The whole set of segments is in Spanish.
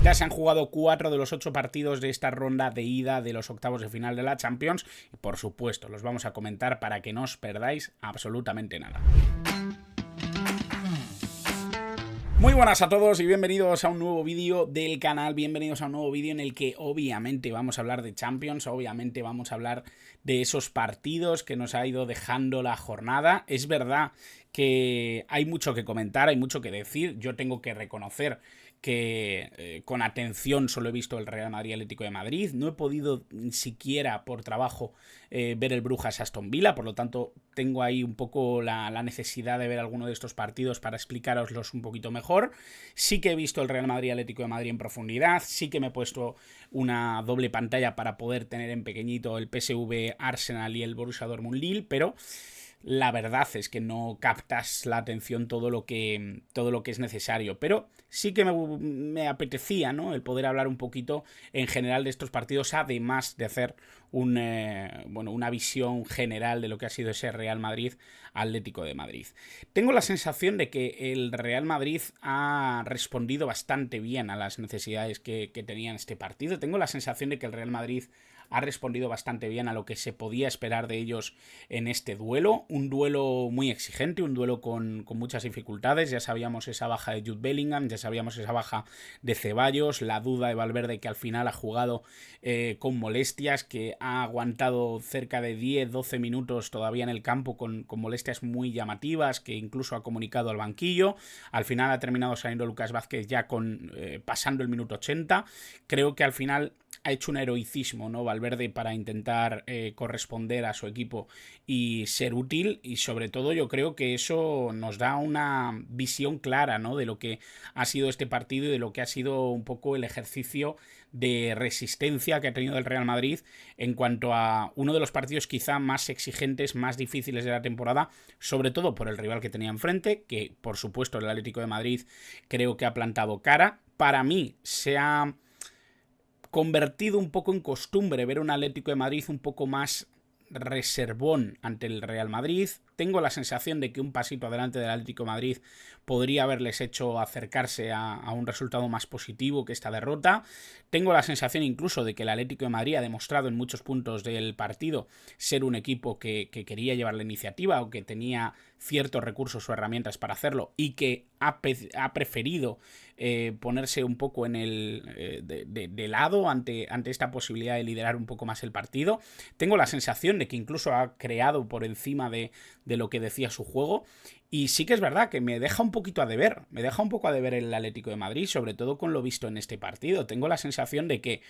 Ya se han jugado 4 de los 8 partidos de esta ronda de ida de los octavos de final de la Champions y por supuesto los vamos a comentar para que no os perdáis absolutamente nada. Muy buenas a todos y bienvenidos a un nuevo vídeo del canal, bienvenidos a un nuevo vídeo en el que obviamente vamos a hablar de Champions, obviamente vamos a hablar de esos partidos que nos ha ido dejando la jornada. Es verdad que hay mucho que comentar, hay mucho que decir, yo tengo que reconocer que con atención solo he visto el Real Madrid Atlético de Madrid, no he podido ni siquiera por trabajo ver el Brujas Aston Villa, por lo tanto tengo ahí un poco la necesidad de ver alguno de estos partidos para explicaroslos un poquito mejor. Sí que he visto el Real Madrid Atlético de Madrid en profundidad, sí que me he puesto una doble pantalla para poder tener en pequeñito el PSV Arsenal y el Borussia Dortmund Lille, pero la verdad es que no captas la atención todo lo que es necesario, pero sí que me apetecía, ¿no?, el poder hablar un poquito en general de estos partidos, además de hacer una visión general de lo que ha sido ese Real Madrid Atlético de Madrid. Tengo la sensación de que el Real Madrid ha respondido bastante bien a las necesidades que tenía en este partido. Tengo la sensación de que el Real Madrid ha respondido bastante bien a lo que se podía esperar de ellos en este duelo. Un duelo muy exigente, un duelo con muchas dificultades. Ya sabíamos esa baja de Jude Bellingham, ya sabíamos esa baja de Ceballos, la duda de Valverde que al final ha jugado con molestias, que ha aguantado cerca de 10-12 minutos todavía en el campo con molestias muy llamativas, que incluso ha comunicado al banquillo. Al final ha terminado saliendo Lucas Vázquez ya pasando el minuto 80. Creo que al final ha hecho un heroicismo, ¿no?, Valverde, para intentar corresponder a su equipo y ser útil, y sobre todo yo creo que eso nos da una visión clara, ¿no?, de lo que ha sido este partido y de lo que ha sido un poco el ejercicio de resistencia que ha tenido el Real Madrid en cuanto a uno de los partidos quizá más exigentes, más difíciles de la temporada, sobre todo por el rival que tenía enfrente, que por supuesto el Atlético de Madrid creo que ha plantado cara. Para mí se ha convertido un poco en costumbre ver un Atlético de Madrid un poco más reservón ante el Real Madrid. Tengo la sensación de que un pasito adelante del Atlético de Madrid podría haberles hecho acercarse a un resultado más positivo que esta derrota. Tengo la sensación incluso de que el Atlético de Madrid ha demostrado en muchos puntos del partido ser un equipo que quería llevar la iniciativa o que tenía ciertos recursos o herramientas para hacerlo y que ha preferido ponerse un poco en de lado ante esta posibilidad de liderar un poco más el partido. Tengo la sensación de que incluso ha creado por encima de lo que decía su juego. Y sí que es verdad que me deja un poquito a deber, el Atlético de Madrid, sobre todo con lo visto en este partido. Tengo la sensación de que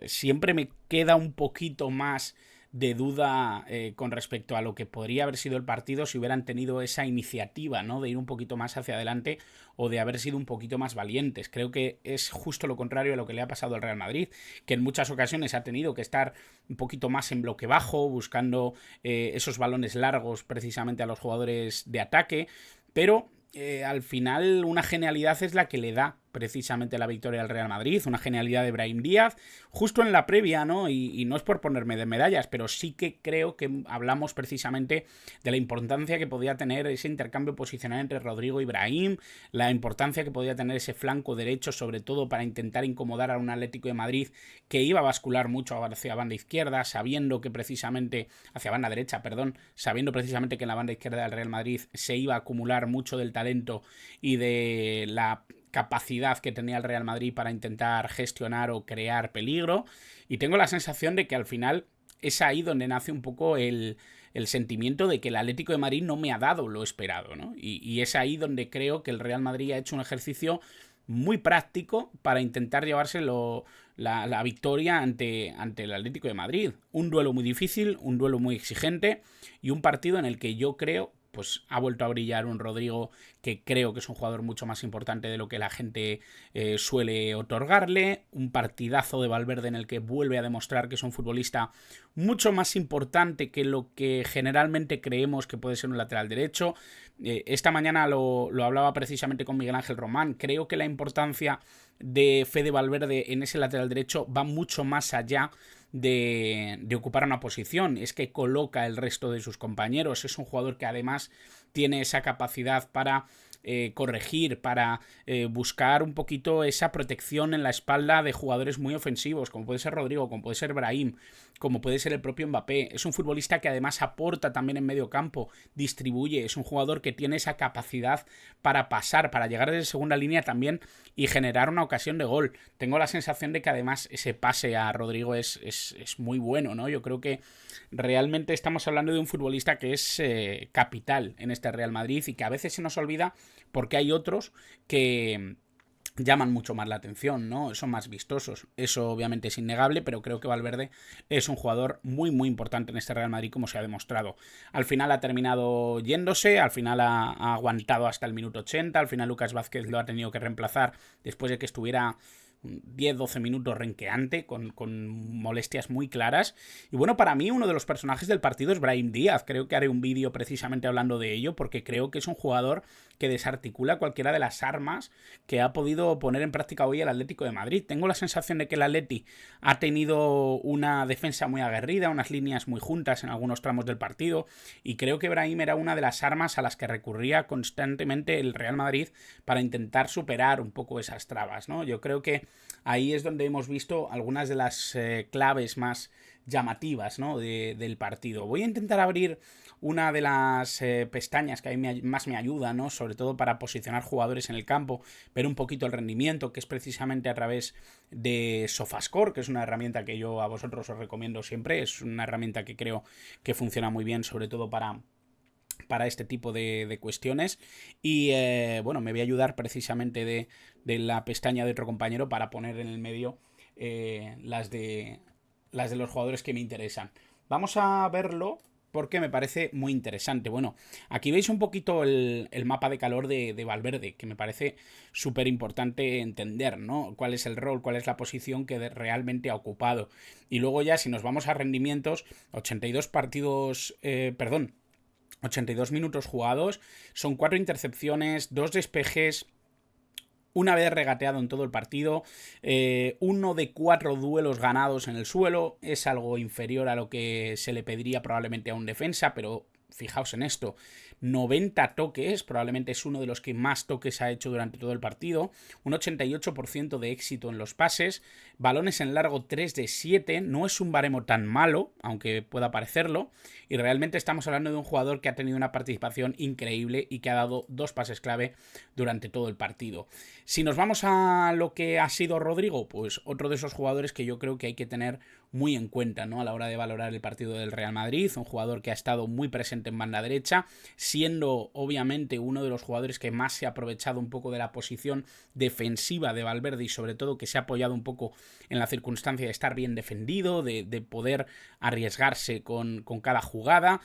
siempre me queda un poquito más de duda con respecto a lo que podría haber sido el partido si hubieran tenido esa iniciativa, ¿no?, de ir un poquito más hacia adelante o de haber sido un poquito más valientes. Creo que es justo lo contrario a lo que le ha pasado al Real Madrid, que en muchas ocasiones ha tenido que estar un poquito más en bloque bajo, buscando esos balones largos precisamente a los jugadores de ataque, pero al final una genialidad es la que le da precisamente la victoria al Real Madrid, una genialidad de Brahim Díaz, justo en la previa, ¿no? Y no es por ponerme de medallas, pero sí que creo que hablamos precisamente de la importancia que podía tener ese intercambio posicional entre Rodrigo y Brahim, la importancia que podía tener ese flanco derecho, sobre todo para intentar incomodar a un Atlético de Madrid que iba a bascular mucho hacia banda izquierda, sabiendo que precisamente, hacia banda derecha, perdón, sabiendo precisamente que en la banda izquierda del Real Madrid se iba a acumular mucho del talento y de la capacidad que tenía el Real Madrid para intentar gestionar o crear peligro, y tengo la sensación de que al final es ahí donde nace un poco el sentimiento de que el Atlético de Madrid no me ha dado lo esperado, ¿no? Y es ahí donde creo que el Real Madrid ha hecho un ejercicio muy práctico para intentar llevarse la victoria ante el Atlético de Madrid. Un duelo muy difícil, un duelo muy exigente y un partido en el que yo creo pues ha vuelto a brillar un Rodrigo que creo que es un jugador mucho más importante de lo que la gente suele otorgarle, un partidazo de Valverde en el que vuelve a demostrar que es un futbolista mucho más importante que lo que generalmente creemos que puede ser un lateral derecho. Esta mañana lo hablaba precisamente con Miguel Ángel Román, creo que la importancia de Fede Valverde en ese lateral derecho va mucho más allá de ocupar una posición, es que coloca el resto de sus compañeros, es un jugador que además tiene esa capacidad para corregir, para buscar un poquito esa protección en la espalda de jugadores muy ofensivos, como puede ser Rodrigo, como puede ser Brahim, como puede ser el propio Mbappé. Es un futbolista que además aporta también en medio campo, distribuye, es un jugador que tiene esa capacidad para pasar, para llegar desde segunda línea también y generar una ocasión de gol. Tengo la sensación de que además ese pase a Rodrigo es muy bueno, ¿no? Yo creo que realmente estamos hablando de un futbolista que es capital en este Real Madrid y que a veces se nos olvida porque hay otros que llaman mucho más la atención, ¿no? Son más vistosos. Eso obviamente es innegable, pero creo que Valverde es un jugador muy, muy importante en este Real Madrid, como se ha demostrado. Al final ha terminado yéndose, al final ha aguantado hasta el minuto 80, al final Lucas Vázquez lo ha tenido que reemplazar después de que estuviera 10-12 minutos renqueante, con molestias muy claras. Y bueno, para mí uno de los personajes del partido es Brahim Díaz. Creo que haré un vídeo precisamente hablando de ello, porque creo que es un jugador que desarticula cualquiera de las armas que ha podido poner en práctica hoy el Atlético de Madrid. Tengo la sensación de que el Atleti ha tenido una defensa muy aguerrida, unas líneas muy juntas en algunos tramos del partido, y creo que Brahim era una de las armas a las que recurría constantemente el Real Madrid para intentar superar un poco esas trabas, ¿no? Yo creo que ahí es donde hemos visto algunas de las claves más llamativas, ¿no? del partido. Voy a intentar abrir una de las pestañas que a mí más me ayuda, ¿no? Sobre todo para posicionar jugadores en el campo, ver un poquito el rendimiento, que es precisamente a través de Sofascore, que es una herramienta que yo a vosotros os recomiendo siempre. Es una herramienta que creo que funciona muy bien, sobre todo para este tipo de cuestiones. Y bueno, me voy a ayudar precisamente de la pestaña de otro compañero para poner en el medio las de los jugadores que me interesan. Vamos a verlo porque me parece muy interesante. Bueno, aquí veis un poquito el mapa de calor de Valverde, que me parece súper importante entender, ¿no? Cuál es el rol, cuál es la posición que realmente ha ocupado. Y luego ya, si nos vamos a rendimientos, 82 minutos jugados, son 4 intercepciones, 2 despejes, una vez regateado en todo el partido, 1 de 4 duelos ganados en el suelo. Es algo inferior a lo que se le pediría probablemente a un defensa, pero fijaos en esto, 90 toques, probablemente es uno de los que más toques ha hecho durante todo el partido, un 88% de éxito en los pases, balones en largo 3 de 7, no es un baremo tan malo, aunque pueda parecerlo, y realmente estamos hablando de un jugador que ha tenido una participación increíble y que ha dado 2 pases clave durante todo el partido. Si nos vamos a lo que ha sido Rodrigo, pues otro de esos jugadores que yo creo que hay que tener muy en cuenta, ¿no? A la hora de valorar el partido del Real Madrid, un jugador que ha estado muy presente en banda derecha, siendo obviamente uno de los jugadores que más se ha aprovechado un poco de la posición defensiva de Valverde y sobre todo que se ha apoyado un poco en la circunstancia de estar bien defendido, de poder arriesgarse con cada jugada.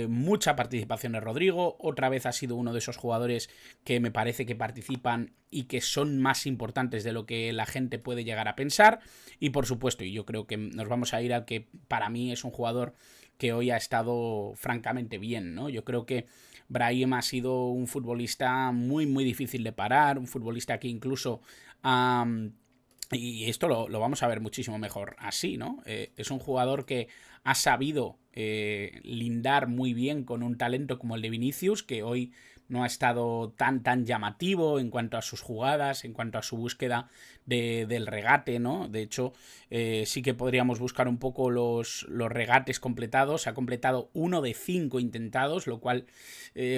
Mucha participación de Rodrigo, otra vez ha sido uno de esos jugadores que me parece que participan y que son más importantes de lo que la gente puede llegar a pensar. Y por supuesto, y yo creo que nos vamos a ir al que para mí es un jugador que hoy ha estado francamente bien, ¿no? Yo creo que Brahim ha sido un futbolista muy, muy difícil de parar, un futbolista que incluso... y esto lo vamos a ver muchísimo mejor así, ¿no? Es un jugador que ha sabido lindar muy bien con un talento como el de Vinicius, que hoy no ha estado tan llamativo en cuanto a sus jugadas, en cuanto a su búsqueda del regate, ¿no? De hecho, sí que podríamos buscar un poco los regates completados. Ha completado 1 de 5 intentados, lo cual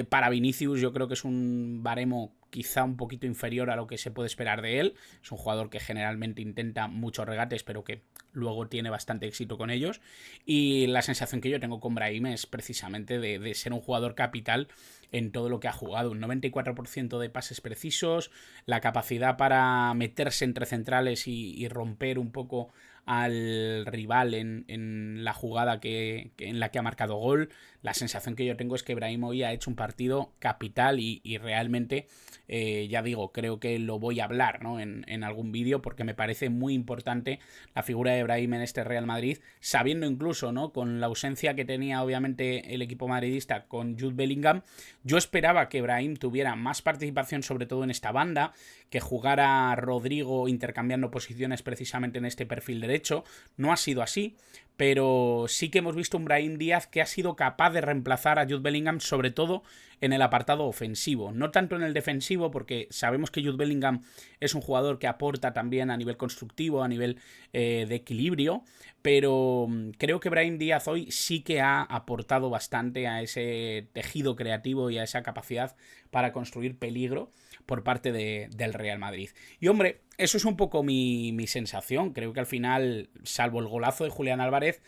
para Vinicius yo creo que es un baremo quizá un poquito inferior a lo que se puede esperar de él. Es un jugador que generalmente intenta muchos regates, pero que luego tiene bastante éxito con ellos. Y la sensación que yo tengo con Brahim es precisamente de ser un jugador capital en todo lo que ha jugado. Un 94% de pases precisos, la capacidad para meterse entre centrales y romper un poco al rival en la jugada en la que ha marcado gol. La sensación que yo tengo es que Brahim hoy ha hecho un partido capital y realmente, ya digo, creo que lo voy a hablar, ¿no? en algún vídeo, porque me parece muy importante la figura de Brahim en este Real Madrid, sabiendo incluso, ¿no? Con la ausencia que tenía obviamente el equipo madridista con Jude Bellingham, yo esperaba que Brahim tuviera más participación, sobre todo en esta banda, que jugara Rodrigo intercambiando posiciones precisamente en este perfil derecho. No ha sido así, pero sí que hemos visto un Brahim Díaz que ha sido capaz de reemplazar a Jude Bellingham, sobre todo en el apartado ofensivo, no tanto en el defensivo, porque sabemos que Jude Bellingham es un jugador que aporta también a nivel constructivo, a nivel de equilibrio, pero creo que Brahim Díaz hoy sí que ha aportado bastante a ese tejido creativo y a esa capacidad para construir peligro por parte del Real Madrid. Y hombre, eso es un poco mi sensación. Creo que al final, salvo el golazo de Julián Álvarez,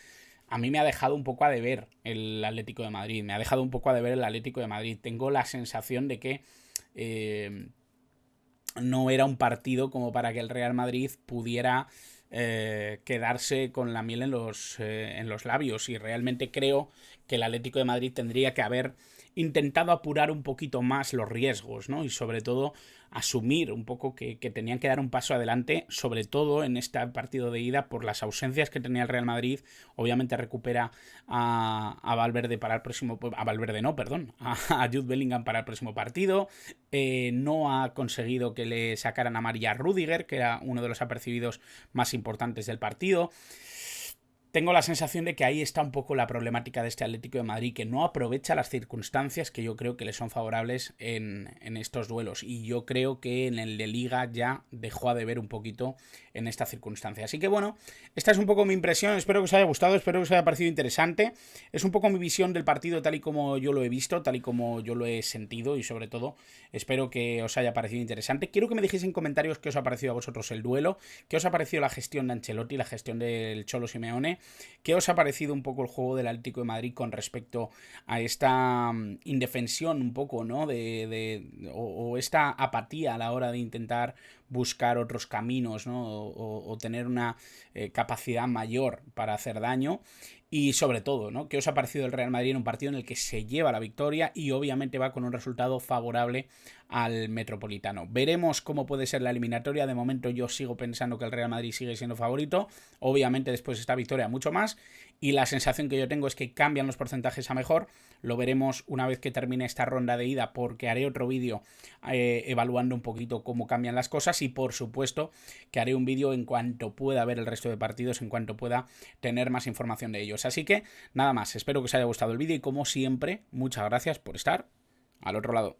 a mí me ha dejado un poco a deber el Atlético de Madrid. Me ha dejado un poco a deber el Atlético de Madrid. Tengo la sensación de que no era un partido como para que el Real Madrid pudiera quedarse con la miel en los labios. Y realmente creo que el Atlético de Madrid tendría que haber intentado apurar un poquito más los riesgos, ¿no? Y sobre todo asumir un poco que tenían que dar un paso adelante, sobre todo en este partido de ida por las ausencias que tenía el Real Madrid. Obviamente recupera a Valverde para el próximo... A Valverde no, perdón. A Jude Bellingham para el próximo partido. No ha conseguido que le sacaran a María Rüdiger, que era uno de los apercibidos más importantes del partido. Tengo la sensación de que ahí está un poco la problemática de este Atlético de Madrid, que no aprovecha las circunstancias que yo creo que le son favorables en estos duelos. Y yo creo que en el de Liga ya dejó de ver un poquito en esta circunstancia. Así que bueno, esta es un poco mi impresión. Espero que os haya gustado, espero que os haya parecido interesante. Es un poco mi visión del partido tal y como yo lo he visto, tal y como yo lo he sentido, y sobre todo espero que os haya parecido interesante. Quiero que me dejéis en comentarios qué os ha parecido a vosotros el duelo, qué os ha parecido la gestión de Ancelotti, la gestión del Cholo Simeone. ¿Qué os ha parecido un poco el juego del Atlético de Madrid con respecto a esta indefensión un poco, ¿no? O esta apatía a la hora de intentar buscar otros caminos, ¿no? O tener una capacidad mayor para hacer daño. Y sobre todo, ¿no? ¿Qué os ha parecido el Real Madrid en un partido en el que se lleva la victoria y obviamente va con un resultado favorable al Metropolitano? Veremos cómo puede ser la eliminatoria. De momento yo sigo pensando que el Real Madrid sigue siendo favorito. Obviamente después de esta victoria mucho más. Y la sensación que yo tengo es que cambian los porcentajes a mejor. Lo veremos una vez que termine esta ronda de ida, porque haré otro vídeo evaluando un poquito cómo cambian las cosas. Y por supuesto que haré un vídeo en cuanto pueda ver el resto de partidos, en cuanto pueda tener más información de ellos. Así que nada más, espero que os haya gustado el vídeo y como siempre, muchas gracias por estar al otro lado.